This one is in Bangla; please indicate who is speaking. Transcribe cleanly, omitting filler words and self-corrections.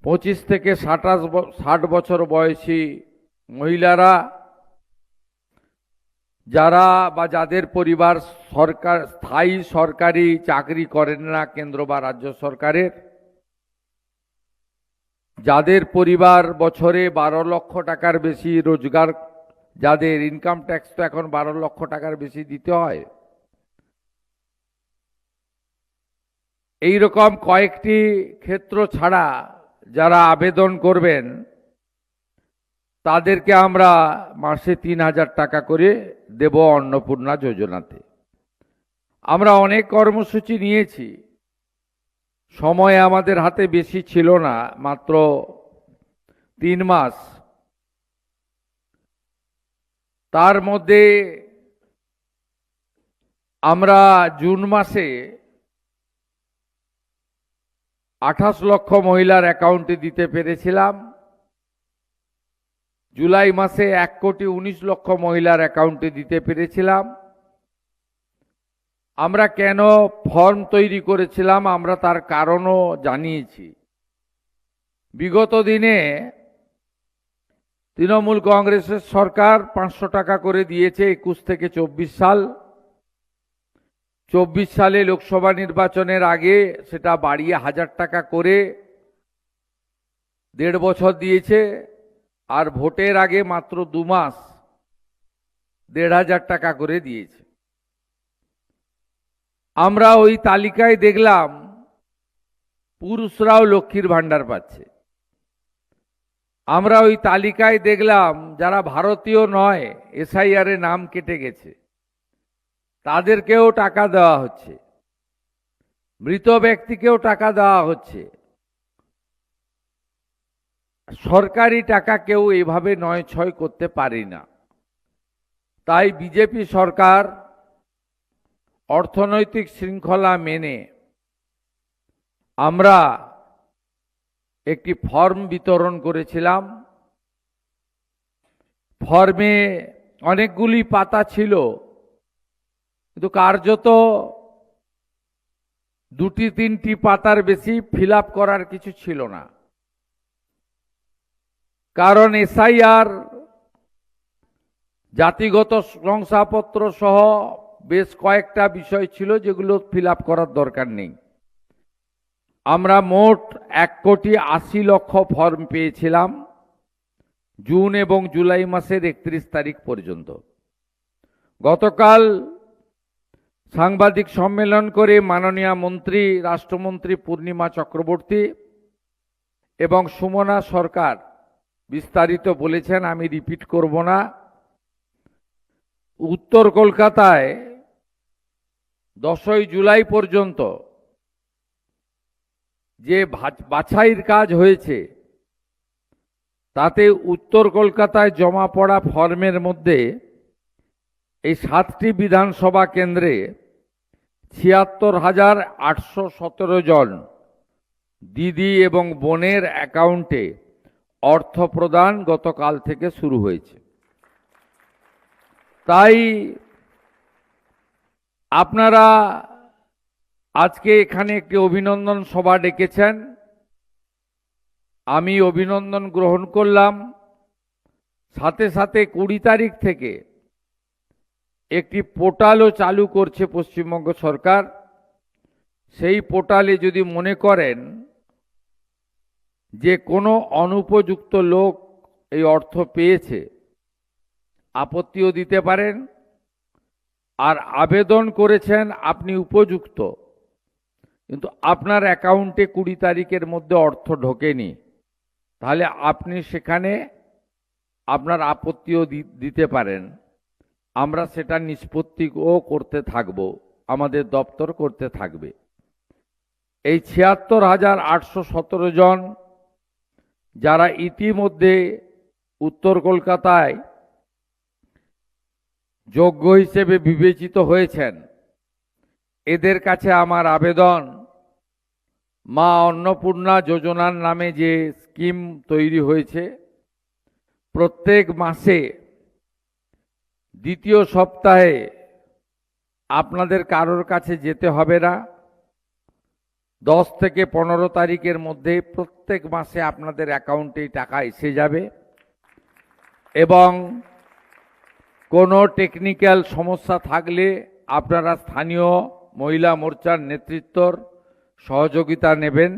Speaker 1: 25 থেকে 60 বছর বয়সী মহিলারা যারা বা যাদের পরিবার স্থায়ী সরকারি চাকরি করেন না কেন্দ্র বা রাজ্য সরকারের, যাদের পরিবার বছরে 12 লক্ষ টাকার বেশি রোজগার, যাদের ইনকাম ট্যাক্স তো এখন 12 লক্ষ টাকার বেশি দিতে হয়, এই রকম কয়েকটি ক্ষেত্র ছাড়া যারা আবেদন করবেন তাদেরকে আমরা মাসে 3000 টাকা করে দেব অন্নপূর্ণা যোজনাতে। আমরা অনেক কর্মসূচি নিয়েছি, সময় আমাদের হাতে বেশি ছিল না, মাত্র 3 মাস। তার মধ্যে আমরা জুন মাসে 28 লক্ষ মহিলার অ্যাকাউন্টে দিতে পেরেছিলাম, জুলাই মাসে 1,19,00,000 মহিলার অ্যাকাউন্টে দিতে পেরেছিলাম। আমরা কেন ফর্ম তৈরি করেছিলাম আমরা তার কারণও জানিয়েছি। বিগত দিনে তৃণমূল কংগ্রেসের সরকার 500 টাকা করে দিয়েছে 21 থেকে 24 সাল। 24 সালে লোকসভা নির্বাচনের আগে সেটা বাড়িয়ে 1000 টাকা করে 1.5 বছর দিয়েছে, আর ভোটের আগে মাত্র 2 মাস 1,500 টাকা করে দিয়েছে। আমরা ওই তালিকায় দেখলাম পুরুষরাও লক্ষ্মীর ভান্ডার পাচ্ছে। আমরা ওই তালিকায় দেখলাম যারা ভারতীয় নয়, এসআইআর এ নাম কেটে গেছে, তাদেরকেও টাকা দেওয়া হচ্ছে, মৃত ব্যক্তিকেও টাকা দেওয়া হচ্ছে। সরকারি টাকা কেউ এভাবে নয় ছয় করতে পারে না। তাই বিজেপি সরকার অর্থনৈতিক শৃঙ্খলা মেনে আমরা একটি ফর্ম বিতরণ করেছিলাম। ফর্মে অনেকগুলি পাতা ছিল, কিন্তু কার্যত 2-3টি পাতার বেশি ফিল আপ করার কিছু ছিল না। কারণ এসআইআর, জাতিগত শংসাপত্র সহ বেশ কয়েকটা বিষয় ছিল যেগুলো ফিল আপ করার দরকার নেই। আমরা মোট 1,80,00,000 ফর্ম পেয়েছিলাম জুন এবং জুলাই মাসের 31 তারিখ পর্যন্ত। গতকাল সাংবাদিক সম্মেলন করে মাননীয় মন্ত্রী, রাষ্ট্রমন্ত্রী পূর্ণিমা চক্রবর্তী এবং সুমনা সরকার বিস্তারিত বলেছেন, আমি রিপিট করব না। উত্তর কলকাতায় 10ই জুলাই পর্যন্ত যে বাছাইয়ের কাজ হয়েছে তাতে উত্তর কলকাতায় জমা পড়া ফর্মের মধ্যে এই 7টি বিধানসভা কেন্দ্রে 76,817 জন দিদি এবং বোনের অ্যাকাউন্টে অর্থ প্রদান গতকাল থেকে শুরু হয়েছে। তাই আপনারা আজকে এখানে একটি অভিনন্দন সভা ডেকেছেন, আমি অভিনন্দন গ্রহণ করলাম। সাথে সাথে 20 তারিখ থেকে একটি পোর্টালও চালু করছে পশ্চিমবঙ্গ সরকার। সেই পোর্টালে যদি মনে করেন যে কোনো অনুপযুক্ত লোক এই অর্থ পেয়েছে, আপত্তিও দিতে পারেন। আর আবেদন করেছেন আপনি উপযুক্ত, কিন্তু আপনার অ্যাকাউন্টে 20 তারিখের মধ্যে অর্থ ঢোকেনি, তাহলে আপনি সেখানে আপনার আপত্তিও দিতে পারেন। আমরা সেটা নিষ্পত্তিও করতে থাকব, আমাদের দপ্তর করতে থাকবে। এই 76,817 জন যারা ইতিমধ্যে উত্তর কলকাতায় যোগ্য হিসেবে বিবেচিত হয়েছেন, এদের কাছে আমার আবেদন, মা অন্নপূর্ণা যোজনার নামে যে স্কিম তৈরি হয়েছে, প্রত্যেক মাসে দ্বিতীয় সপ্তাহে আপনাদের কারোর কাছে যেতে হবে না। 10 থেকে 15 তারিখের মধ্যে প্রত্যেক মাসে আপনাদের অ্যাকাউন্টে টাকা এসে যাবে এবং কোনো টেকনিক্যাল সমস্যা থাকলে আপনারা স্থানীয় মহিলা মোর্চার নেতৃত্বর সহযোগিতা নেবেন।